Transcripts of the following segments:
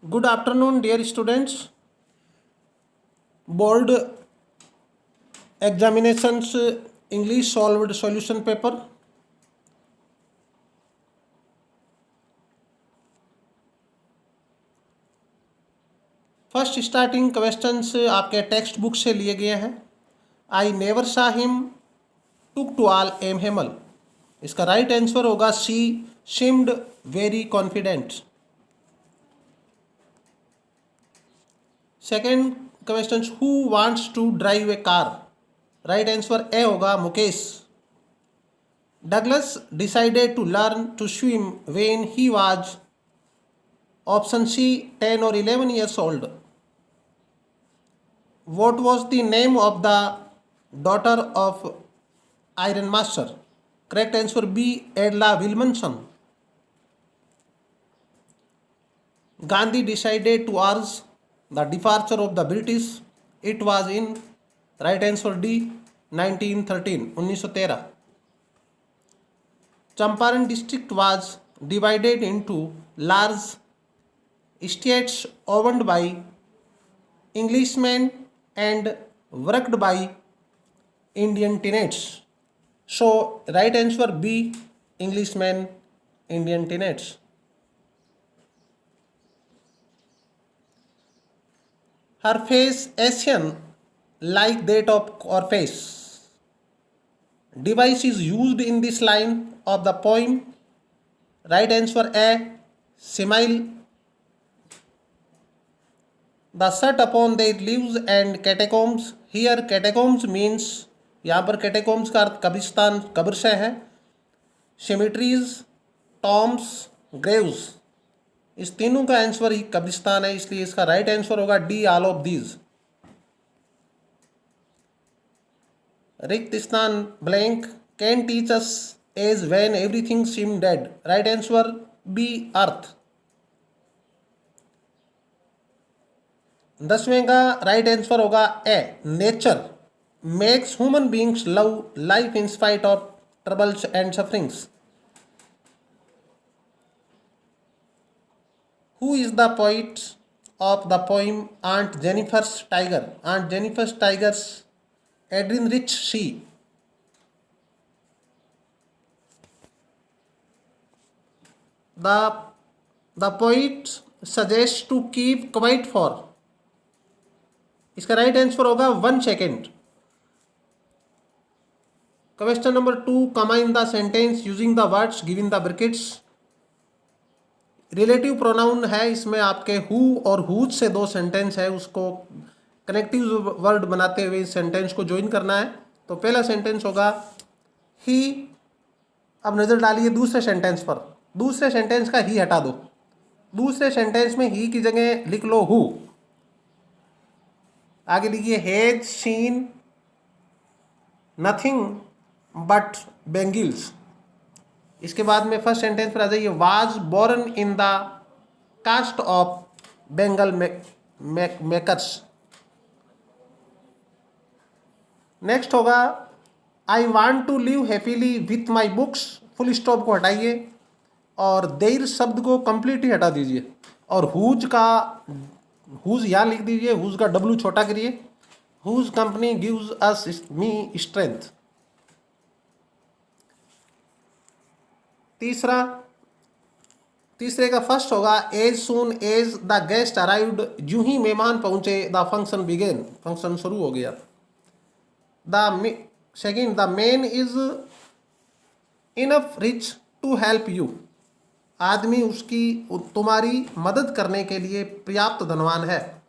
Good afternoon, dear students. Board examinations English solved solution paper. First starting questions आपके text book से लिए गए हैं. I never saw him took to all M हेमल. इसका right answer होगा C seemed very confident. Second question, who wants to drive a car. Right answer A होगा Mukesh. Douglas decided to learn to swim when he was option C 10 or 11 years old. What was the name of the daughter of Iron Master? Correct answer B. Edla Wilmanson. Gandhi decided to urge the departure of the British. It was in right answer D. 1913. 1913. Champaran district was divided into large states owned by Englishmen and worked by Indian tenants. So right answer B. Englishmen, Indian tenants. Her face Asian like that of our face. Device is used in this line of the poem. Right answer A. Smile. The shut upon their leaves and catacombs. Here catacombs means यहाँ पर catacombs का अर्थ कब्रिस्तान, कब्र से है. Cemeteries, tombs, graves. इस तीनों का आंसर ही कब्रिस्तान है, इसलिए इसका राइट आंसर होगा डी ऑल ऑफ दीज. रिक्त स्थान blank. Can teach us as when everything seem dead. Right answer B earth. 10वें का राइट आंसर होगा A. Nature makes human beings love life in spite of troubles and sufferings. Who is the poet of the poem Aunt Jennifer's Tiger? Aunt Jennifer's Tiger's Adrian Rich She. The poet suggests to keep quiet for. इसका right answer होगा 1 second. Question number 2, combine the sentence using the words given the brackets. Relative pronoun है, इसमें आपके who और whose से दो sentence है, उसको कनेक्टिव वर्ड बनाते हुए इस सेंटेंस को ज्वाइन करना है. तो पहला सेंटेंस होगा ही. अब नज़र डालिए दूसरे सेंटेंस पर. दूसरे सेंटेंस का ही हटा दो. दूसरे सेंटेंस में ही की जगह लिख लो हु. आगे लिखिए has seen nothing but bangles. इसके बाद में फर्स्ट सेंटेंस पर आ जाइए. Was born in the caste of bangle makers. Next होगा I want to live happily with my books. Full stop को हटाइए और देर शब्द को कंप्लीटली हटा दीजिए और हुज का हुज यहाँ लिख दीजिए. हुज का डब्लू छोटा करिए. Whose company gives us me strength. तीसरे का फर्स्ट होगा as soon as the guest arrived. यूं ही मेहमान पहुंचे द फंक्शन बिगेन. फंक्शन शुरू हो गया. The second, the man is enough rich to help you. आदमी उसकी तुम्हारी मदद करने के लिए पर्याप्त धनवान है.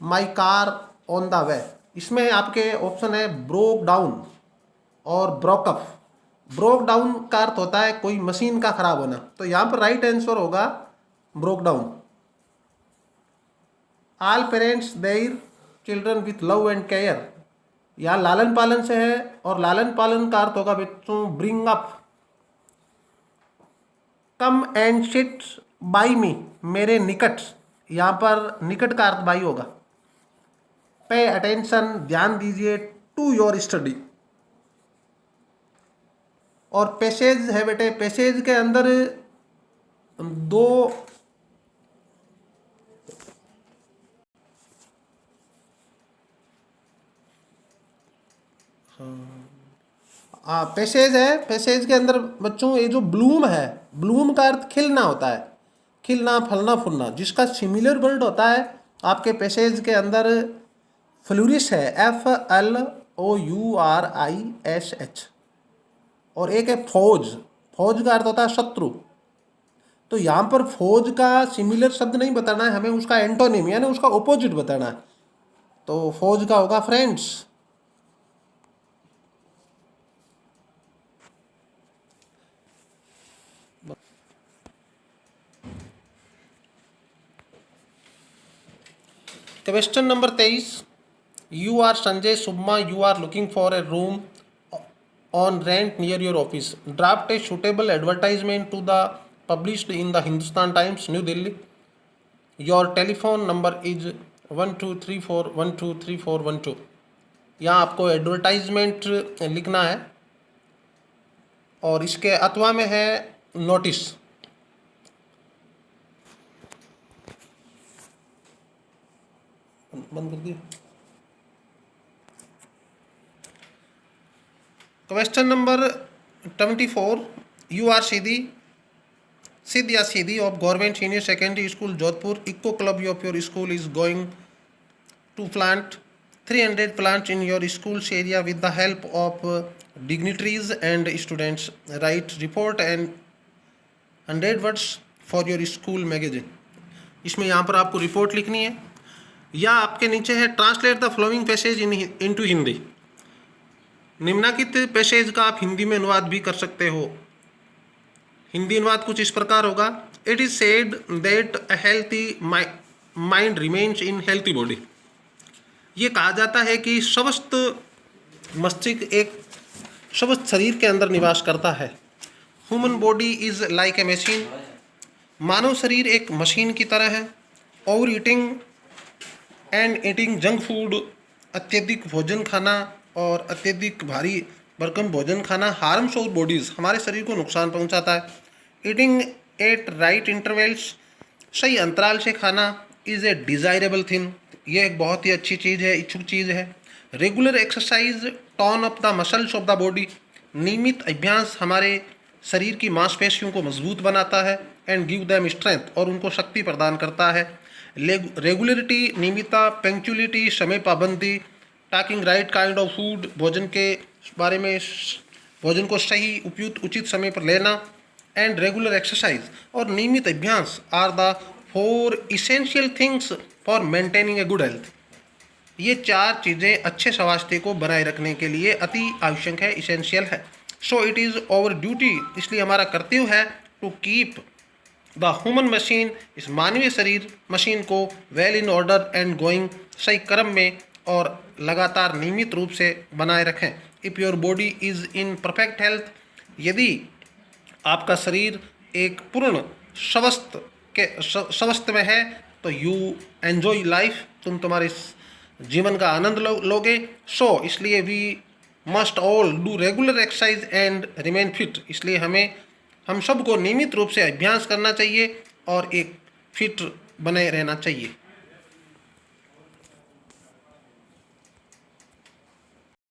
My car on the way. इसमें आपके ऑप्शन है ब्रोक डाउन और ब्रोकअप. ब्रोक डाउन का अर्थ होता है कोई मशीन का खराब होना, तो यहाँ पर राइट आंसर होगा broke down. All parents their children with love and care. यहाँ लालन पालन से है और लालन पालन का अर्थ होगा बच्चों bring up. Come and sit by me. मेरे निकट. यहाँ पर निकट का अर्थ बाई होगा. पे अटेंशन. ध्यान दीजिए. To your study. और पैसेज है बेटे. पैसेज के अंदर दो पैसेज है, पैसेज के अंदर बच्चों ये जो ब्लूम है, ब्लूम का अर्थ खिलना होता है, खिलना, फलना फूलना, जिसका सिमिलर वर्ड होता है आपके पैसेज के अंदर फ्लोरिश है, FLOURISH, और एक है फौज, फौज का अर्थ होता है शत्रु। तो यहाँ पर फौज का सिमिलर शब्द नहीं बताना है हमें, उसका एंटोनिम यानी उसका ऑपोजिट बताना है। तो फौज का होगा friends. Question number 23, you are Sanjay सुब्मा, you are looking for a room on rent near your office. Draft a suitable advertisement to the published in the Hindustan Times, New Delhi. Your telephone number is 1234123412. यहाँ आपको advertisement लिखना है और इसके अथवा में है नोटिस। बंद कर दिए। क्वेश्चन नंबर 24, यू आर सीधी या सीधी of government senior secondary school Jodhpur, eco club of your school is going to plant 300 plants in your school's area with the help of dignitaries and students. Write report and 100 words for your school magazine. इसमें यहाँ पर आपको report लिखनी है, या आपके नीचे है translate the flowing passage into Hindi. निम्नलिखित पैसेज का आप हिंदी में अनुवाद भी कर सकते हो। हिंदी अनुवाद कुछ इस प्रकार होगा, it is said that a healthy mind remains in healthy body. ये कहा जाता है कि स्वस्थ मस्तिष्क एक स्वस्थ शरीर के अंदर निवास करता है। Human body is like a machine, मानव शरीर एक मशीन की तरह है। Overeating and eating junk food, अत्यधिक भोजन खाना और अत्यधिक भारी भरकम भोजन खाना हार्म्स आवर बॉडीज़, हमारे शरीर को नुकसान पहुंचाता है। ईटिंग एट राइट इंटरवल्स, सही अंतराल से खाना, इज़ ए डिज़ायरेबल थिंग, ये एक बहुत ही अच्छी चीज़ है, इच्छुक चीज़ है। Regular exercise tone up the muscles of the body, नियमित अभ्यास हमारे शरीर की मांसपेशियों को मजबूत बनाता है। एंड गिव दैम स्ट्रेंथ, और उनको शक्ति प्रदान करता है। रेगुलरिटी नियमितता, पंक्चुअलिटी समय पाबंदी, taking right kind of food, भोजन के बारे में, भोजन को सही उपयुक्त उचित समय पर लेना। एंड रेगुलर एक्सरसाइज और नियमित अभ्यास are the 4 essential things for maintaining a good health. ये 4 चीज़ें अच्छे स्वास्थ्य को बनाए रखने के लिए अति आवश्यक है, इसेंशियल है। So it is our duty, इसलिए हमारा कर्तव्य है to keep the human machine, इस मानवीय शरीर मशीन को well in order and going, सही क्रम में और लगातार नियमित रूप से बनाए रखें। If your body is in perfect health, यदि आपका शरीर एक पूर्ण स्वस्थ में है तो यू एन्जॉय लाइफ, तुम तुम्हारे जीवन का आनंद लोगे। सो इसलिए we must all do regular exercise and remain fit, इसलिए हम सबको नियमित रूप से अभ्यास करना चाहिए और एक फिट बने रहना चाहिए।